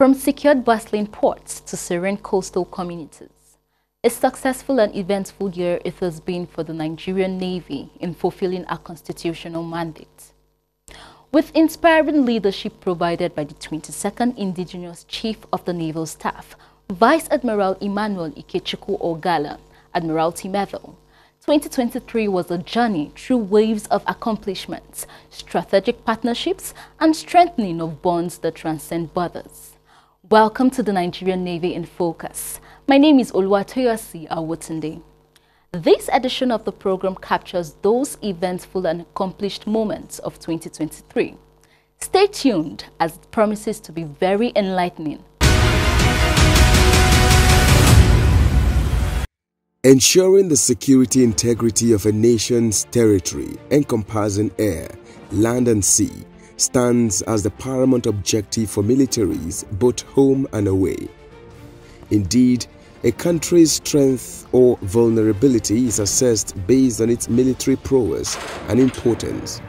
From secured bustling ports to serene coastal communities, a successful and eventful year it has been for the Nigerian Navy in fulfilling our constitutional mandate. With inspiring leadership provided by the 22nd Indigenous Chief of the Naval Staff, Vice Admiral Emmanuel Ikechukwu Ogala, Admiralty Medal, 2023 was a journey through waves of accomplishments, strategic partnerships, and strengthening of bonds that transcend borders. Welcome to the Nigerian Navy in Focus. My name is Oluwatoyosi Awotunde. This edition of the program captures those eventful and accomplished moments of 2023. Stay tuned as it promises to be very enlightening. Ensuring the security integrity of a nation's territory, encompassing air, land and sea, stands as the paramount objective for militaries both home and away. Indeed, a country's strength or vulnerability is assessed based on its military prowess and importance.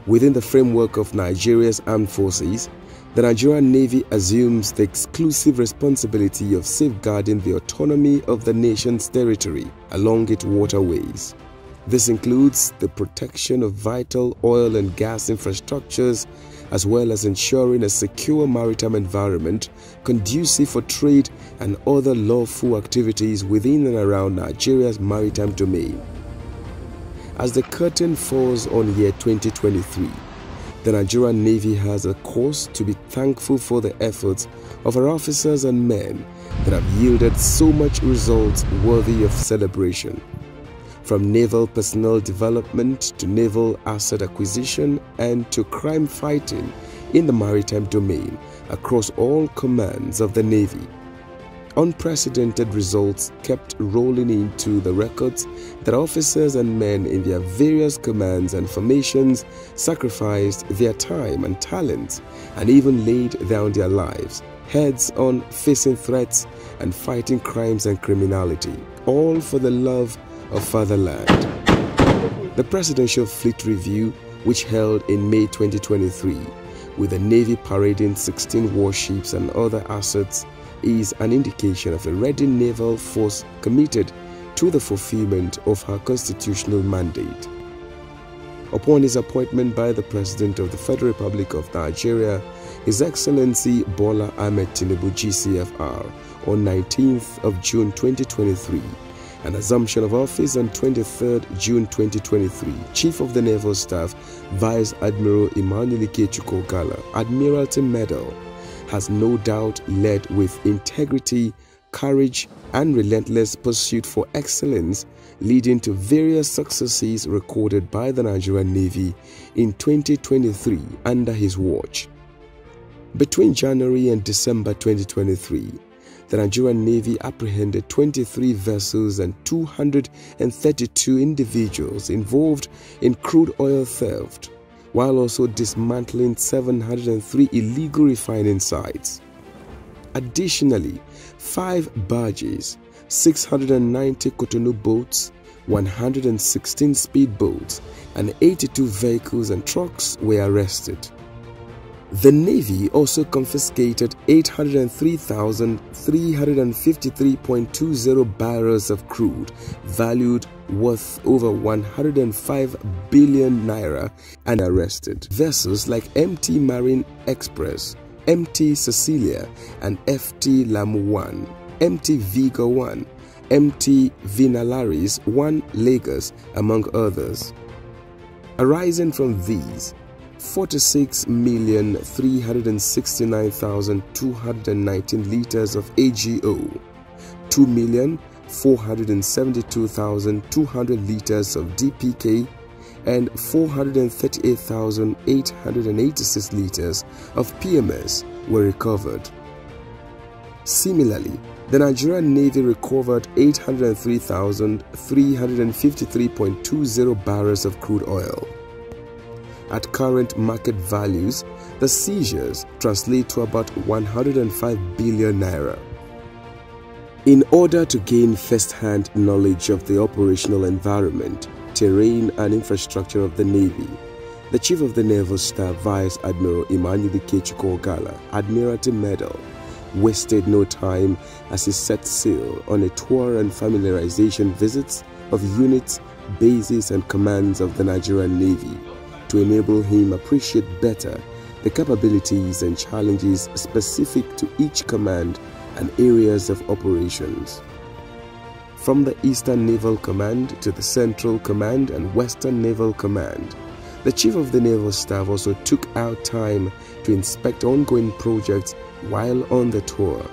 Within the framework of Nigeria's armed forces, the Nigerian Navy assumes the exclusive responsibility of safeguarding the autonomy of the nation's territory along its waterways. This includes the protection of vital oil and gas infrastructures, as well as ensuring a secure maritime environment conducive for trade and other lawful activities within and around Nigeria's maritime domain. As the curtain falls on year 2023, the Nigerian Navy has a cause to be thankful for the efforts of our officers and men that have yielded so much results worthy of celebration. From naval personnel development to naval asset acquisition and to crime fighting in the maritime domain across all commands of the Navy. Unprecedented results kept rolling into the records that officers and men in their various commands and formations sacrificed their time and talents and even laid down their lives, heads on facing threats and fighting crimes and criminality, all for the love of fatherland. The Presidential Fleet Review, which held in May 2023, with the Navy parading 16 warships and other assets, is an indication of a ready naval force committed to the fulfillment of her constitutional mandate. Upon his appointment by the President of the Federal Republic of Nigeria, His Excellency Bola Ahmed Tinubu GCFR, on 19th of June 2023, an assumption of office on 23rd June 2023, Chief of the Naval Staff, Vice Admiral Emmanuel Ikechukwu Ogala, Admiralty Medal, has no doubt led with integrity, courage, and relentless pursuit for excellence, leading to various successes recorded by the Nigerian Navy in 2023 under his watch. Between January and December 2023, the Nigerian Navy apprehended 23 vessels and 232 individuals involved in crude oil theft, while also dismantling 703 illegal refining sites. Additionally, 5 barges, 690 Cotonou boats, 116 speedboats, and 82 vehicles and trucks were arrested. The Navy also confiscated 803,353.20 barrels of crude, valued worth over 105 billion naira, and arrested vessels like MT Marine Express, MT Cecilia, and FT Lamu 1, MT Vigo 1, MT Vinalaris 1 Lagos, among others. Arising from these, 46,369,219 liters of AGO, 2,472,200 liters of DPK, and 438,886 liters of PMS were recovered. Similarly, the Nigerian Navy recovered 803,353.20 barrels of crude oil. At current market values, the seizures translate to about 105 billion naira. In order to gain first-hand knowledge of the operational environment, terrain and infrastructure of the Navy, The Chief of the Naval Staff, Vice Admiral Emmanuel Ikechukwu Admiralty Medal, wasted no time as he set sail on a tour and familiarization visits of units, bases and commands of the Nigerian Navy to enable him appreciate better the capabilities and challenges specific to each command and areas of operations. From the Eastern Naval Command to the Central Command and Western Naval Command, the Chief of the Naval Staff also took out time to inspect ongoing projects while on the tour.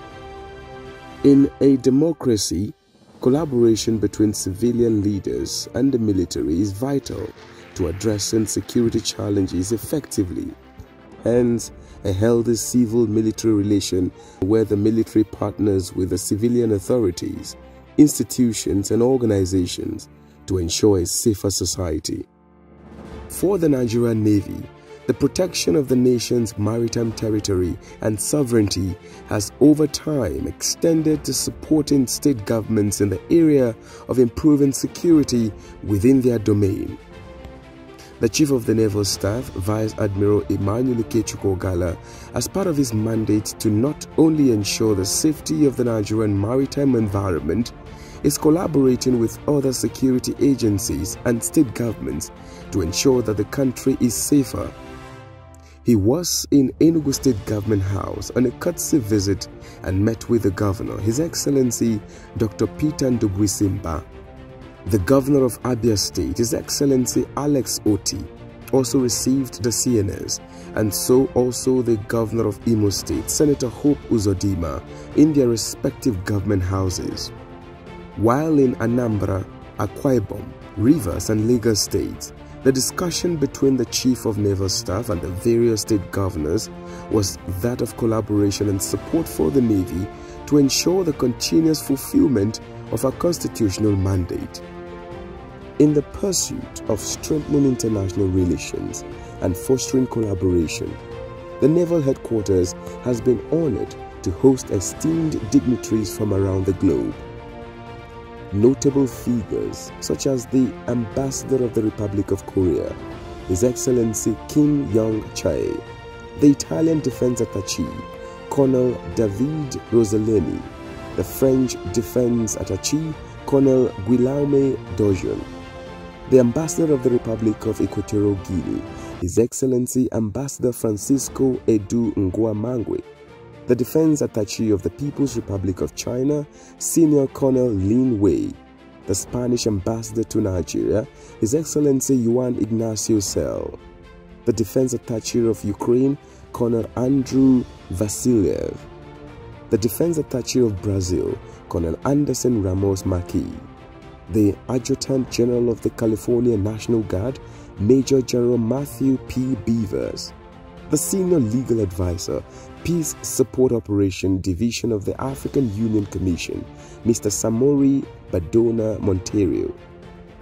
In a democracy, collaboration between civilian leaders and the military is vital to addressing security challenges effectively. Hence, a healthy civil-military relation where the military partners with the civilian authorities, institutions and organizations to ensure a safer society. For the Nigerian Navy, the protection of the nation's maritime territory and sovereignty has over time extended to supporting state governments in the area of improving security within their domain. The Chief of the Naval Staff, Vice Admiral Emmanuel Ikechukwu, as part of his mandate to not only ensure the safety of the Nigerian maritime environment, is collaborating with other security agencies and state governments to ensure that the country is safer. He was in Enugu State Government House on a courtesy visit and met with the Governor, His Excellency Dr. Peter Ndugwisimba. The Governor of Abia State, His Excellency Alex Oti, also received the CNS, and so also the Governor of Imo State, Senator Hope Uzodimma, in their respective government houses. While in Anambra, Akwa Ibom, Rivers and Lagos states, the discussion between the Chief of Naval Staff and the various state governors was that of collaboration and support for the Navy to ensure the continuous fulfillment of our constitutional mandate. In the pursuit of strengthening international relations and fostering collaboration, the Naval Headquarters has been honored to host esteemed dignitaries from around the globe. Notable figures such as the Ambassador of the Republic of Korea, His Excellency Kim Yong-chae, the Italian Defense Attaché, Colonel David Rossellini, the French Defense Attaché, Colonel Guillaume Dojon, the Ambassador of the Republic of Equatorial Guinea, His Excellency Ambassador Francisco Edu Nguamangwe, the Defense Attaché of the People's Republic of China, Senior Colonel Lin Wei, the Spanish Ambassador to Nigeria, His Excellency Juan Ignacio Sel, the Defense Attaché of Ukraine, Colonel Andrew Vasiliev, the Defense Attaché of Brazil, Colonel Anderson Ramos Maki, the Adjutant General of the California National Guard, Major General Matthew P. Beavers, the Senior Legal Advisor, Peace Support Operation Division of the African Union Commission, Mr. Samori Badona Monteiro,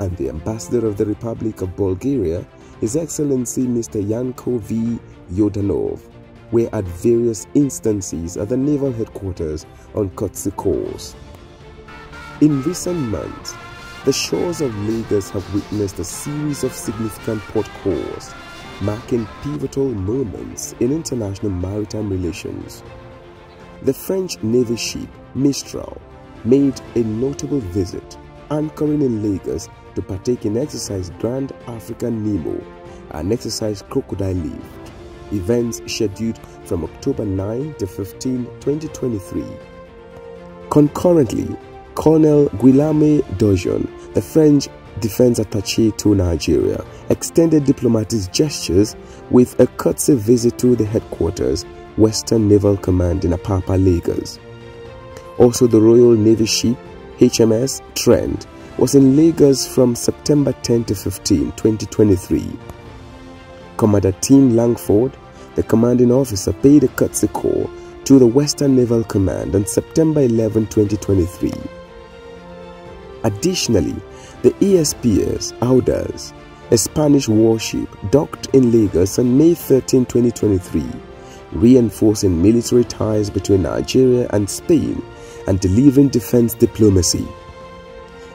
and the Ambassador of the Republic of Bulgaria, His Excellency Mr. Yanko V. Yodanov, were at various instances at the Naval Headquarters on courtesy calls. In recent months, the shores of Lagos have witnessed a series of significant port calls, marking pivotal moments in international maritime relations. The French Navy ship Mistral made a notable visit, anchoring in Lagos to partake in exercise Grand African Nemo and exercise Crocodile Lift, events scheduled from October 9 to 15, 2023. Concurrently, Colonel Guillaume Dojon, the French Defense Attaché to Nigeria, extended diplomatic gestures with a courtesy visit to the headquarters, Western Naval Command in Apapa, Lagos. Also, the Royal Navy ship HMS Trent was in Lagos from September 10 to 15, 2023. Commander Tim Langford, the commanding officer, paid a courtesy call to the Western Naval Command on September 11, 2023. Additionally, the ESPS Audaz, a Spanish warship, docked in Lagos on May 13, 2023, reinforcing military ties between Nigeria and Spain and delivering defense diplomacy.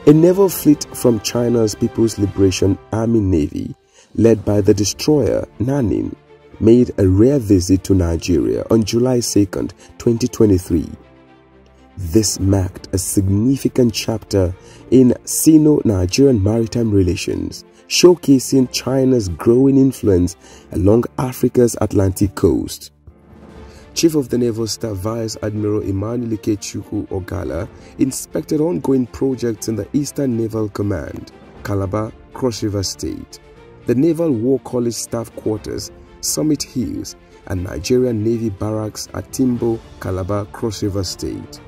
A naval fleet from China's People's Liberation Army Navy led by the destroyer Nanin, made a rare visit to Nigeria on July 2, 2023. This marked a significant chapter in Sino-Nigerian maritime relations, showcasing China's growing influence along Africa's Atlantic coast. Chief of the Naval Staff Vice Admiral Emmanuel Ikechukwu Ogala inspected ongoing projects in the Eastern Naval Command, Calabar, Cross River State, the Naval War College Staff Quarters, Summit Hills, and Nigerian Navy Barracks at Timbo, Calabar, Cross River State.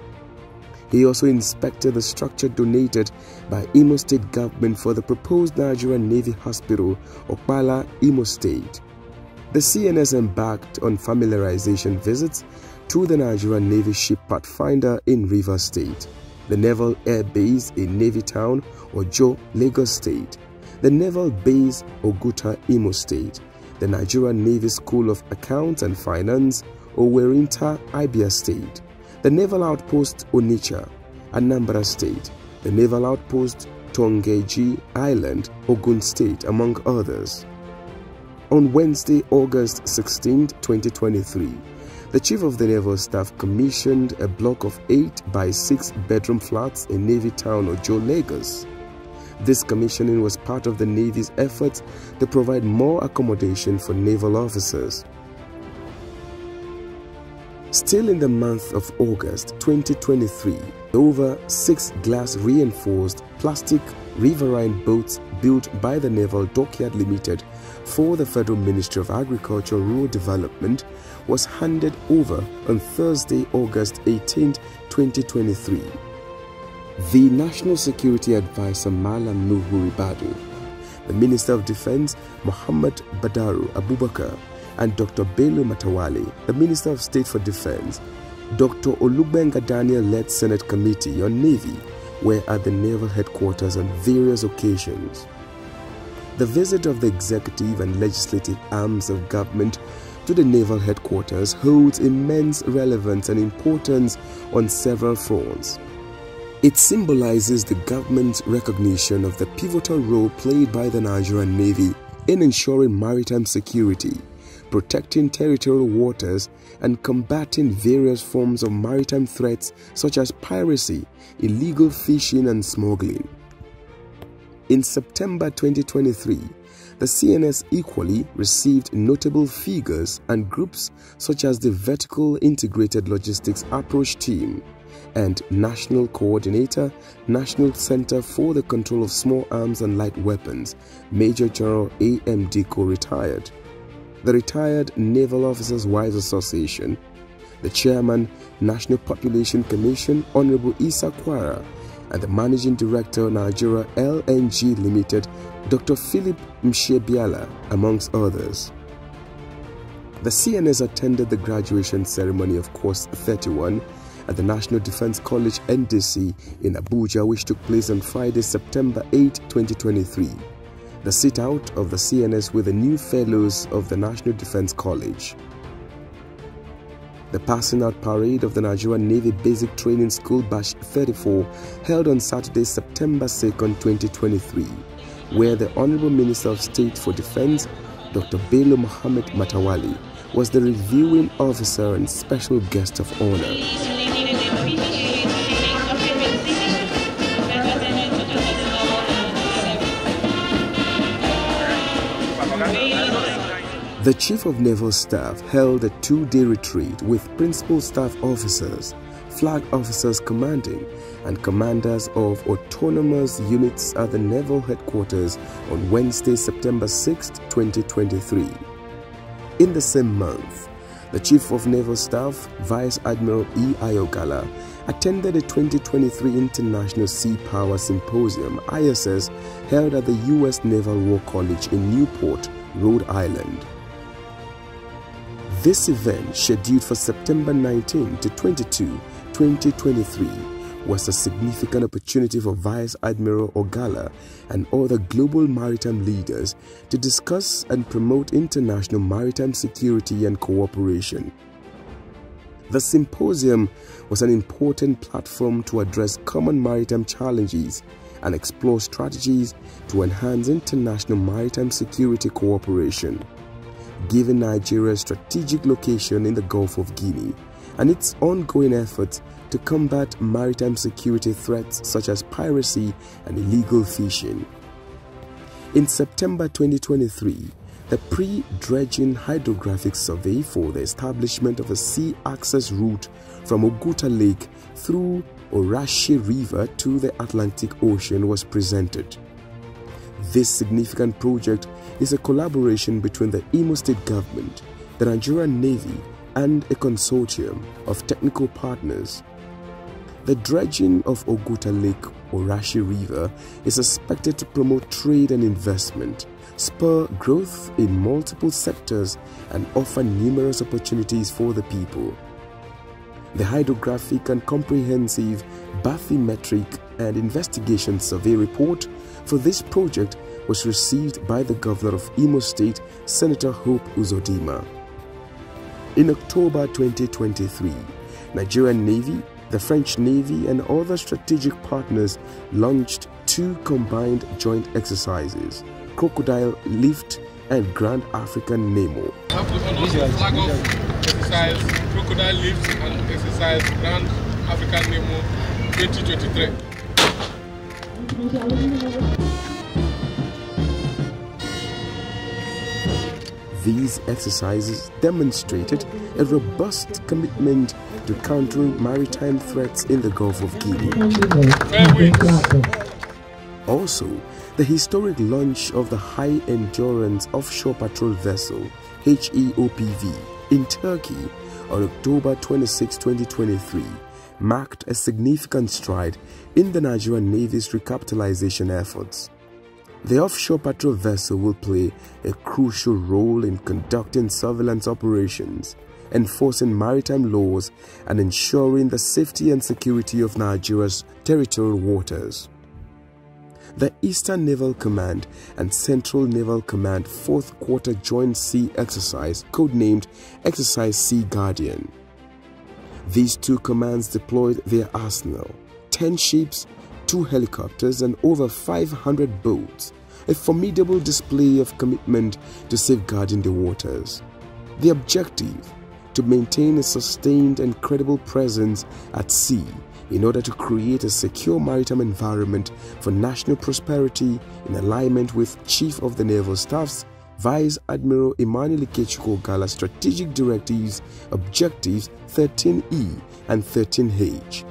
He also inspected the structure donated by Imo State government for the proposed Nigerian Navy Hospital, Okpala, Imo State. The CNS embarked on familiarization visits to the Nigerian Navy ship Pathfinder in Rivers State, the Naval Air Base in Navy Town, Ojo, Lagos State, the Naval Base Oguta, Imo State, the Nigerian Navy School of Accounts and Finance, Owerinta, Abia State, the Naval Outpost Onitsha, Anambra State, the Naval Outpost Tongeji Island, Ogun State, among others. On Wednesday, August 16, 2023, the Chief of the Naval Staff commissioned a block of 8 by 6 bedroom flats in Navy Town, Ojo, Lagos. This commissioning was part of the Navy's efforts to provide more accommodation for naval officers. Still in the month of August 2023, over 6 glass-reinforced plastic riverine boats built by the Naval Dockyard Limited for the Federal Ministry of Agriculture and Rural Development was handed over on Thursday, August 18, 2023. The National Security Advisor Malam Nuhu Ribadu, the Minister of Defense Muhammad Badaru Abubakar, and Dr. Bello Matawale, the Minister of State for Defense, Dr. Olubenga Daniel led Senate Committee on Navy were at the Naval Headquarters on various occasions. The visit of the executive and legislative arms of government to the Naval Headquarters holds immense relevance and importance on several fronts. It symbolizes the government's recognition of the pivotal role played by the Nigerian Navy in ensuring maritime security, protecting territorial waters, and combating various forms of maritime threats such as piracy, illegal fishing, and smuggling. In September 2023, the CNS equally received notable figures and groups such as the Vertical Integrated Logistics Approach Team and National Coordinator, National Center for the Control of Small Arms and Light Weapons, Major General A.M. Diko retired, the Retired Naval Officers' Wives Association, the Chairman, National Population Commission, Honorable Isa Kwara, and the Managing Director, Nigeria LNG Limited, Dr. Philip Mshebiala, amongst others. The CNS attended the graduation ceremony of Course 31 at the National Defense College NDC in Abuja, which took place on Friday, September 8, 2023. The sit-out of the CNS with the new fellows of the National Defense College. The passing out parade of the Nigerian Navy Basic Training School Batch 34 held on Saturday, September 2, 2023, where the Honorable Minister of State for Defense, Dr. Bello Muhammad Matawale, was the reviewing officer and special guest of honor. The Chief of Naval Staff held a 2-day retreat with Principal Staff Officers, Flag Officers Commanding, and Commanders of Autonomous Units at the Naval Headquarters on Wednesday, September 6, 2023. In the same month, the Chief of Naval Staff, Vice Admiral E. Ayogala, attended the 2023 International Sea Power Symposium (ISS) held at the U.S. Naval War College in Newport, Rhode Island. This event, scheduled for September 19 to 22, 2023, was a significant opportunity for Vice Admiral Ogala and other global maritime leaders to discuss and promote international maritime security and cooperation. The symposium was an important platform to address common maritime challenges and explore strategies to enhance international maritime security cooperation. Given Nigeria's strategic location in the Gulf of Guinea and its ongoing efforts to combat maritime security threats such as piracy and illegal fishing. In September 2023, the pre-dredging hydrographic survey for the establishment of a sea access route from Oguta Lake through Orashi River to the Atlantic Ocean was presented. This significant project is a collaboration between the Imo State government, the Nigerian Navy, and a consortium of technical partners. The dredging of Oguta Lake Orashi River is expected to promote trade and investment, spur growth in multiple sectors, and offer numerous opportunities for the people. The hydrographic and comprehensive bathymetric and investigation survey report for this project was received by the Governor of Imo State, Senator Hope Uzodimma. In October 2023, Nigerian Navy, the French Navy, and other strategic partners launched 2 combined joint exercises, Crocodile Lift and Grand African Nemo. I have the honor to flag off exercise Crocodile Lift and exercise Grand African Nemo 2023. These exercises demonstrated a robust commitment to countering maritime threats in the Gulf of Guinea. Also, the historic launch of the High Endurance Offshore Patrol Vessel HEOPV in Turkey on October 26, 2023 marked a significant stride in the Nigerian Navy's recapitalization efforts. The offshore patrol vessel will play a crucial role in conducting surveillance operations, enforcing maritime laws, and ensuring the safety and security of Nigeria's territorial waters. The Eastern Naval Command and Central Naval Command 4th Quarter Joint Sea Exercise, codenamed Exercise Sea Guardian. These 2 commands deployed their arsenal, 10 ships, 2 helicopters, and over 500 boats, a formidable display of commitment to safeguarding the waters. The objective: to maintain a sustained and credible presence at sea in order to create a secure maritime environment for national prosperity in alignment with Chief of the Naval Staff's Vice Admiral Emmanuel Ikechukwu Ogala's Strategic Directives, Objectives 13E and 13H.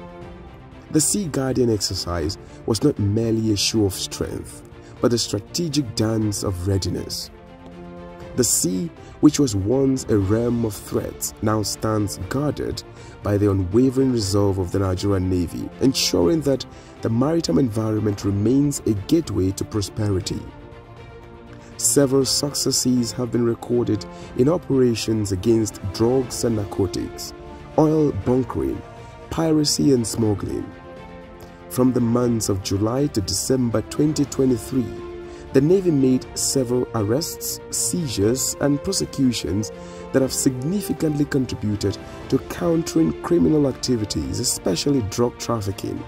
The Sea Guardian exercise was not merely a show of strength, but a strategic dance of readiness. The sea, which was once a realm of threats, now stands guarded by the unwavering resolve of the Nigerian Navy, ensuring that the maritime environment remains a gateway to prosperity. Several successes have been recorded in operations against drugs and narcotics, oil bunkering, piracy and smuggling. From the months of July to December 2023, the Navy made several arrests, seizures, and prosecutions that have significantly contributed to countering criminal activities, especially drug trafficking,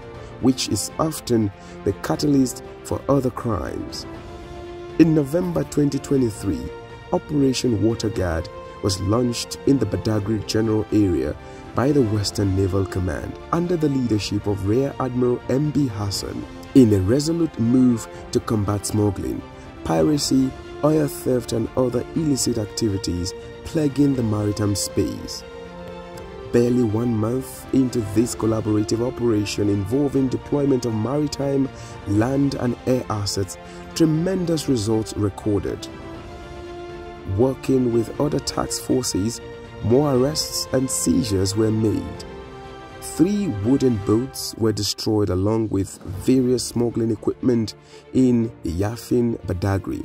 which is often the catalyst for other crimes. In November 2023, Operation Water Guard was launched in the Badagry General Area by the Western Naval Command under the leadership of Rear Admiral M.B. Hassan in a resolute move to combat smuggling, piracy, oil theft, and other illicit activities plaguing the maritime space. Barely 1 month into this collaborative operation involving deployment of maritime, land, and air assets, tremendous results recorded. Working with other task forces, more arrests and seizures were made. 3 wooden boats were destroyed along with various smuggling equipment in Iyafin, Badagry.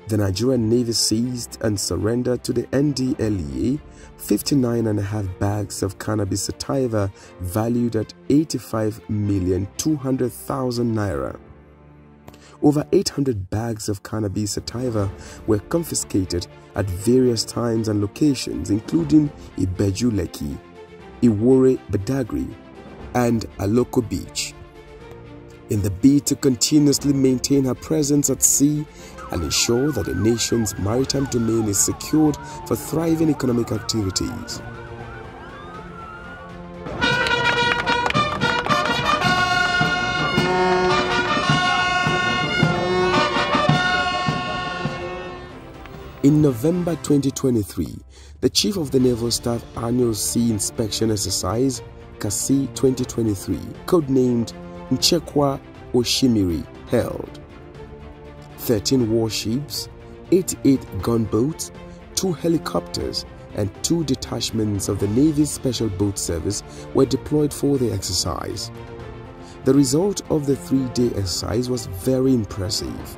The Nigerian Navy seized and surrendered to the NDLEA 59.5 bags of cannabis sativa valued at 85,200,000 naira. Over 800 bags of cannabis sativa were confiscated at various times and locations, including Ibeju Lekki, Iwore Badagry, and Aloko Beach. in the bid to continuously maintain her presence at sea and ensure that the nation's maritime domain is secured for thriving economic activities. In November 2023, the Chief of the Naval Staff Annual Sea Inspection Exercise, CASI 2023, codenamed Nchekwa Oshimiri, held. 13 warships, 88 gunboats, 2 helicopters, and 2 detachments of the Navy's Special Boat Service were deployed for the exercise. The result of the 3-day exercise was very impressive.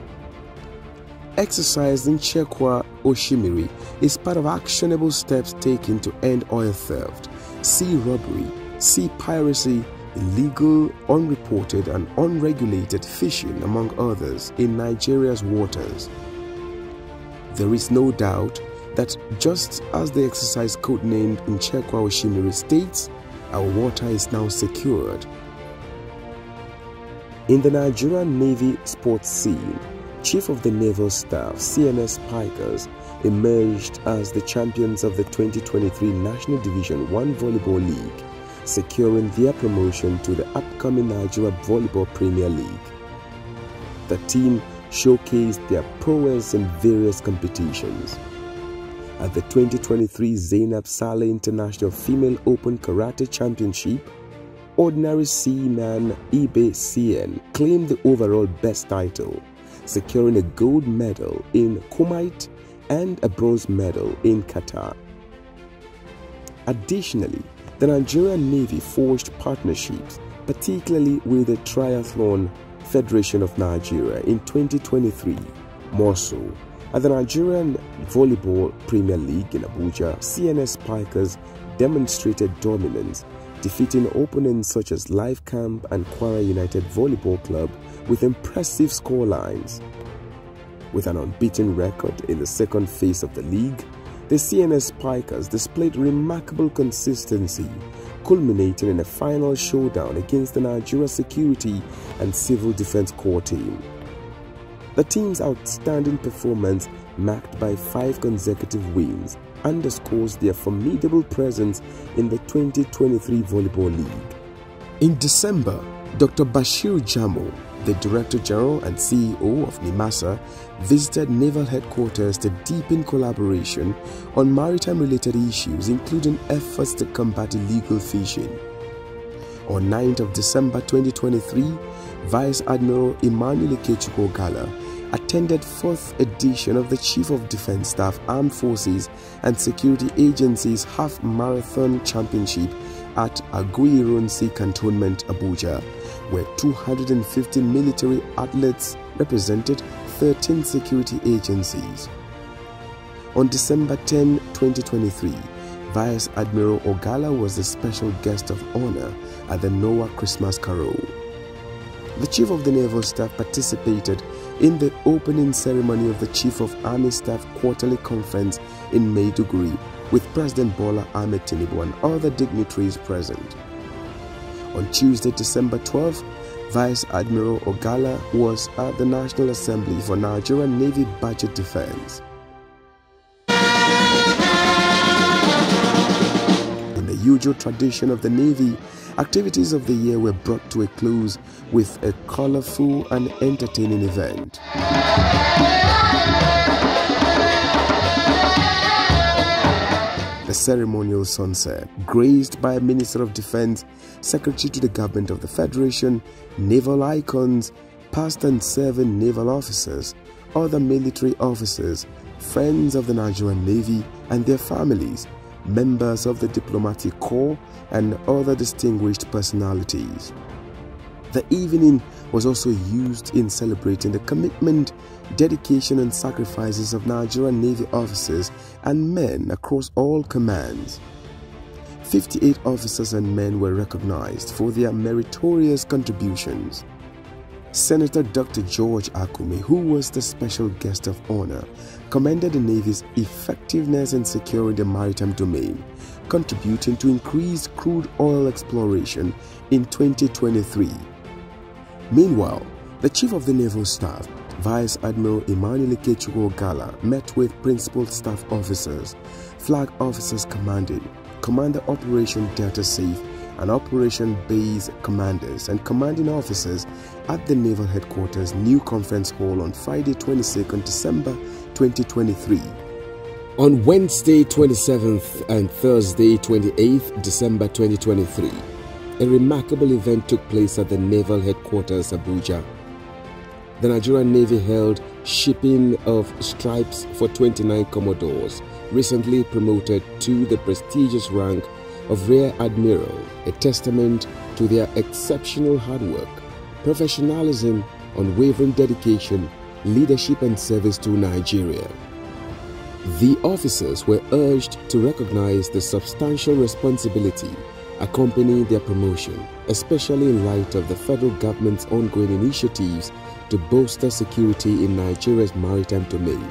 Exercise Nchekwa Oshimiri is part of actionable steps taken to end oil theft, sea robbery, sea piracy, illegal, unreported and unregulated fishing, among others, in Nigeria's waters. There is no doubt that just as the exercise codenamed Nchekwa Oshimiri states, our water is now secured. In the Nigerian Navy sports scene, Chief of the Naval Staff CNS Pikers emerged as the champions of the 2023 National Division 1 Volleyball League, securing their promotion to the upcoming Nigeria Volleyball Premier League. The team showcased their prowess in various competitions. At the 2023 Zainab Saleh International Female Open Karate Championship, Ordinary Seaman Ibe Cien claimed the overall best title, securing a gold medal in Kuwait and a bronze medal in Qatar. Additionally, the Nigerian Navy forged partnerships, particularly with the Triathlon Federation of Nigeria in 2023. More so, at the Nigerian Volleyball Premier League in Abuja, CNS Pikers demonstrated dominance, defeating opponents such as Life Camp and Kwara United Volleyball Club with impressive scorelines. With an unbeaten record in the second phase of the league, the CNS Pikers displayed remarkable consistency, culminating in a final showdown against the Nigeria Security and Civil Defense Corps team. The team's outstanding performance, marked by 5 consecutive wins, underscores their formidable presence in the 2023 Volleyball League. In December, Dr. Bashir Jamo, the Director General and CEO of NIMASA, visited Naval Headquarters to deepen collaboration on maritime-related issues, including efforts to combat illegal fishing. On 9th of December 2023, Vice Admiral Emmanuel Ikechukwu Ogala attended 4th edition of the Chief of Defense Staff Armed Forces and Security Agencies Half Marathon Championship at Aguiyi-Ironsi Cantonment, Abuja, where 250 military athletes represented 13 security agencies. On December 10, 2023, Vice Admiral Ogala was the special guest of honor at the NOAA Christmas Carol. The Chief of the Naval Staff participated in the opening ceremony of the Chief of Army Staff Quarterly Conference in Maiduguri with President Bola Ahmed Tinubu and other dignitaries present. On Tuesday, December 12, Vice Admiral Ogala was at the National Assembly for Nigerian Navy Budget Defense. In the usual tradition of the Navy, activities of the year were brought to a close with a colorful and entertaining event. The ceremonial sunset, graced by Minister of Defense, Secretary to the Government of the Federation, naval icons, past and serving naval officers, other military officers, friends of the Nigerian Navy and their families, members of the diplomatic corps, and other distinguished personalities. The evening was also used in celebrating the commitment, dedication and sacrifices of Nigerian Navy officers and men across all commands. 58 officers and men were recognized for their meritorious contributions. Senator Dr. George Akume, who was the special guest of honor, commended the Navy's effectiveness in securing the maritime domain, contributing to increased crude oil exploration in 2023. Meanwhile, the Chief of the Naval Staff, Vice Admiral Emmanuel Ikechukwu Ogala, met with Principal Staff Officers, Flag Officers Commanding, Commander Operation Delta Safe, and Operation Base Commanders and Commanding Officers at the Naval Headquarters New Conference Hall on Friday 22nd December 2023. On Wednesday 27th and Thursday 28th December 2023, a remarkable event took place at the Naval Headquarters Abuja. The Nigerian Navy held shipping of stripes for 29 Commodores, recently promoted to the prestigious rank of Rear Admiral, a testament to their exceptional hard work, professionalism, unwavering dedication, leadership and service to Nigeria. The officers were urged to recognize the substantial responsibility accompanying their promotion, especially in light of the federal government's ongoing initiatives to bolster security in Nigeria's maritime domain.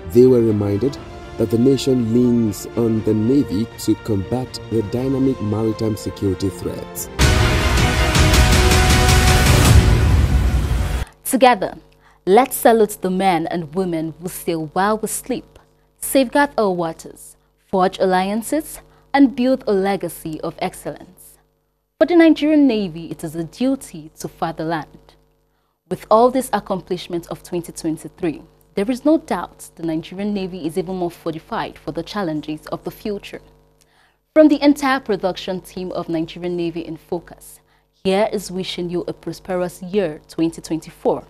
They were reminded that the nation leans on the Navy to combat the dynamic maritime security threats. Together, let's salute the men and women who sail while we sleep, safeguard our waters, forge alliances, and build a legacy of excellence. For the Nigerian Navy, it is a duty to fatherland. With all these accomplishments of 2023, there is no doubt the Nigerian Navy is even more fortified for the challenges of the future. From the entire production team of Nigerian Navy in Focus, here is wishing you a prosperous year 2024.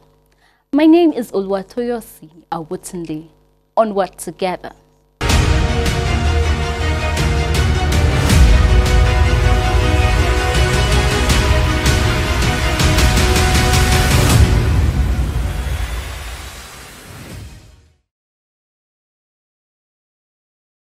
My name is Oluwatoyosi Awutunde. Onward together.